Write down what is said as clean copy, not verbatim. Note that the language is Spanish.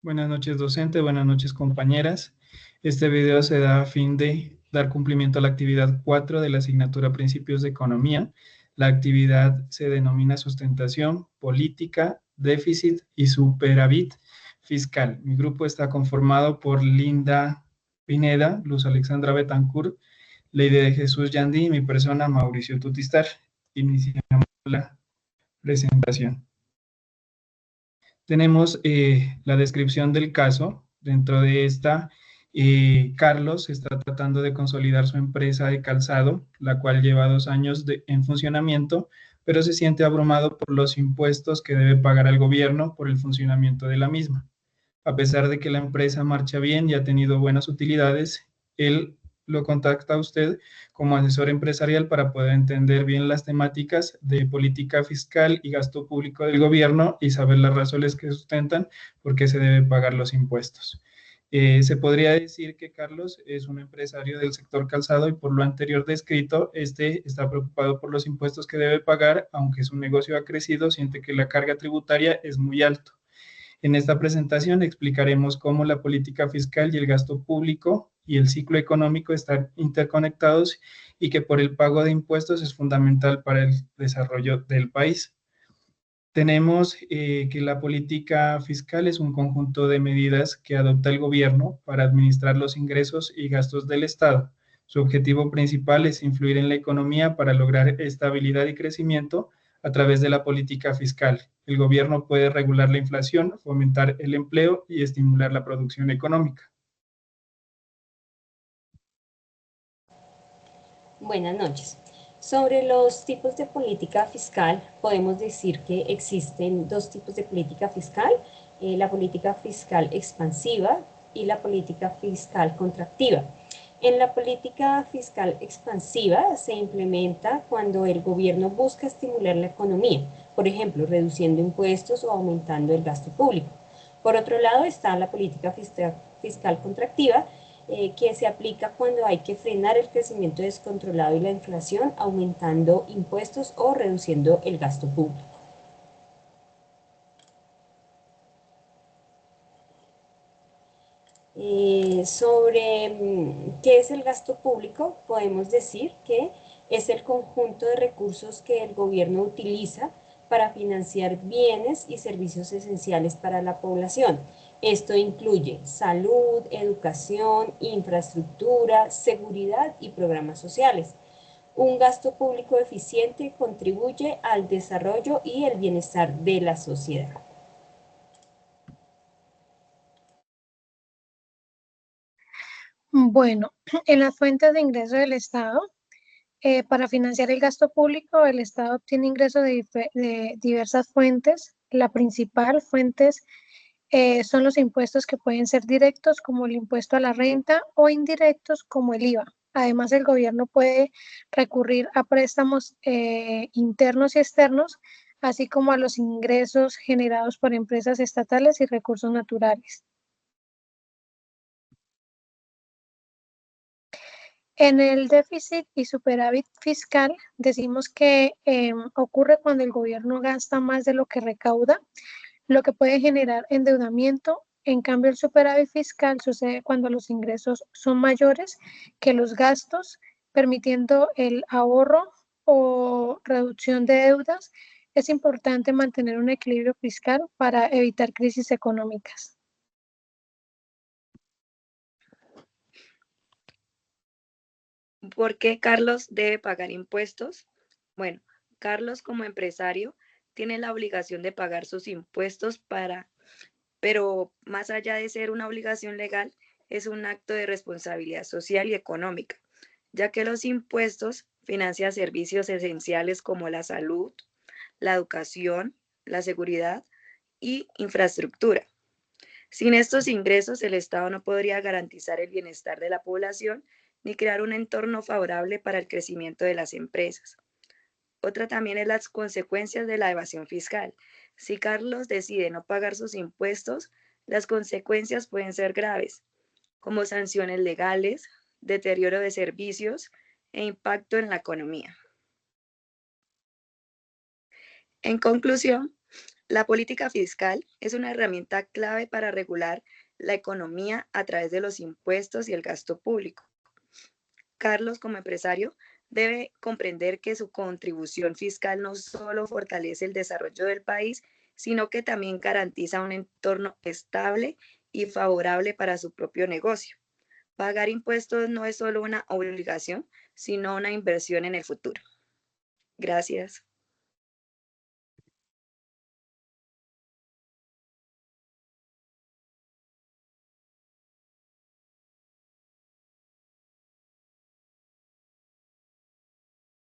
Buenas noches, docente. Buenas noches, compañeras. Este video se da a fin de dar cumplimiento a la actividad 4 de la asignatura Principios de Economía. La actividad se denomina Sustentación, Política, Déficit y Superávit Fiscal. Mi grupo está conformado por Linda Pineda, Luz Alexandra Betancourt, Lady de Jesús Yandí y mi persona, Mauricio Tutistar. Iniciamos la presentación. Tenemos la descripción del caso. Dentro de esta, Carlos está tratando de consolidar su empresa de calzado, la cual lleva 2 años en funcionamiento, pero se siente abrumado por los impuestos que debe pagar al gobierno por el funcionamiento de la misma. A pesar de que la empresa marcha bien y ha tenido buenas utilidades, él lo contacta a usted como asesor empresarial para poder entender bien las temáticas de política fiscal y gasto público del gobierno y saber las razones que sustentan por qué se deben pagar los impuestos. Se podría decir que Carlos es un empresario del sector calzado y por lo anterior descrito, este está preocupado por los impuestos que debe pagar, aunque su negocio ha crecido, siente que la carga tributaria es muy alta. En esta presentación explicaremos cómo la política fiscal y el gasto público y el ciclo económico están interconectados y que por el pago de impuestos es fundamental para el desarrollo del país. Tenemos que la política fiscal es un conjunto de medidas que adopta el gobierno para administrar los ingresos y gastos del Estado. Su objetivo principal es influir en la economía para lograr estabilidad y crecimiento a través de la política fiscal. El gobierno puede regular la inflación, fomentar el empleo y estimular la producción económica. Buenas noches. Sobre los tipos de política fiscal, podemos decir que existen 2 tipos de política fiscal, la política fiscal expansiva y la política fiscal contractiva. En la política fiscal expansiva se implementa cuando el gobierno busca estimular la economía, por ejemplo, reduciendo impuestos o aumentando el gasto público. Por otro lado está la política fiscal contractiva, que se aplica cuando hay que frenar el crecimiento descontrolado y la inflación, aumentando impuestos o reduciendo el gasto público. Sobre qué es el gasto público, podemos decir que es el conjunto de recursos que el gobierno utiliza para financiar bienes y servicios esenciales para la población. Esto incluye salud, educación, infraestructura, seguridad y programas sociales. Un gasto público eficiente contribuye al desarrollo y el bienestar de la sociedad. Bueno, en las fuentes de ingreso del Estado, para financiar el gasto público, el Estado obtiene ingresos de diversas fuentes. La principal fuentes son los impuestos que pueden ser directos, como el impuesto a la renta, o indirectos, como el IVA. Además, el gobierno puede recurrir a préstamos internos y externos, así como a los ingresos generados por empresas estatales y recursos naturales. En el déficit y superávit fiscal decimos que ocurre cuando el gobierno gasta más de lo que recauda, lo que puede generar endeudamiento. En cambio, el superávit fiscal sucede cuando los ingresos son mayores que los gastos, permitiendo el ahorro o reducción de deudas. Es importante mantener un equilibrio fiscal para evitar crisis económicas. ¿Por qué Carlos debe pagar impuestos? Bueno, Carlos como empresario tiene la obligación de pagar sus impuestos pero más allá de ser una obligación legal, es un acto de responsabilidad social y económica, ya que los impuestos financian servicios esenciales como la salud, la educación, la seguridad y infraestructura. Sin estos ingresos, el Estado no podría garantizar el bienestar de la población ni crear un entorno favorable para el crecimiento de las empresas. Otra también es las consecuencias de la evasión fiscal. Si Carlos decide no pagar sus impuestos, las consecuencias pueden ser graves, como sanciones legales, deterioro de servicios e impacto en la economía. En conclusión, La política fiscal es una herramienta clave para regular la economía a través de los impuestos y el gasto público. Carlos, como empresario, debe comprender que su contribución fiscal no solo fortalece el desarrollo del país, sino que también garantiza un entorno estable y favorable para su propio negocio. Pagar impuestos no es solo una obligación, sino una inversión en el futuro. Gracias.